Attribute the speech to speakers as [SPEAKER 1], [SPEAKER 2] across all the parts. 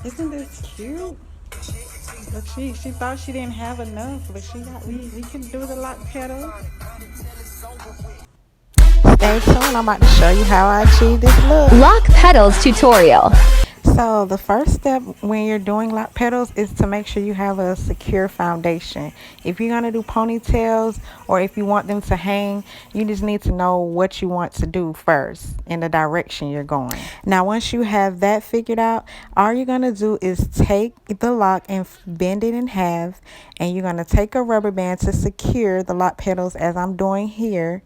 [SPEAKER 1] Isn't this cute? But she thought she didn't have enough, but we can do the lock pedal. Stay tuned. I'm about to show you how I achieve this look.
[SPEAKER 2] Loc Pedals tutorial.
[SPEAKER 1] So the first step when you're doing lock pedals is to make sure you have a secure foundation. If you're going to do ponytails or if you want them to hang, you just need to know what you want to do first in the direction you're going. Now once you have that figured out, all you're going to do is take the lock and bend it in half, and you're going to take a rubber band to secure the lock pedals as I'm doing here,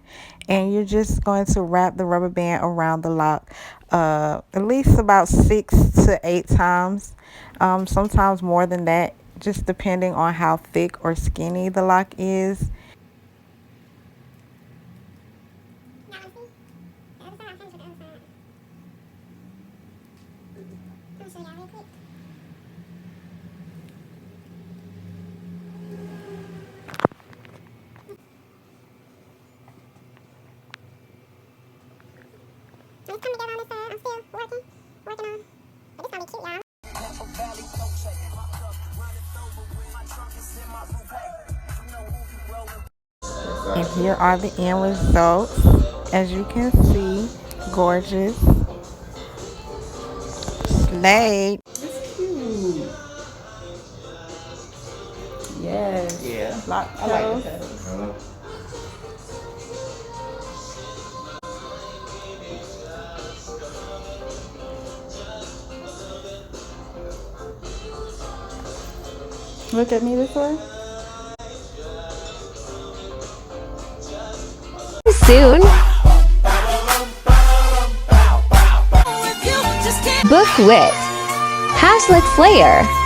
[SPEAKER 1] and you're just going to wrap the rubber band around the lock at least about 6 to 8 times, sometimes more than that, just depending on how thick or skinny the lock is.
[SPEAKER 3] It's coming together on this side. I'm still working on. But it's gonna be cute, y'all.
[SPEAKER 1] And here are the end results. As you can see, gorgeous. Slade.
[SPEAKER 4] It's cute. Yes.
[SPEAKER 1] Yeah. Lock
[SPEAKER 4] I like
[SPEAKER 1] pedals.
[SPEAKER 4] the pedals.
[SPEAKER 1] Look at me this way.
[SPEAKER 2] Soon. Book with #Slayer.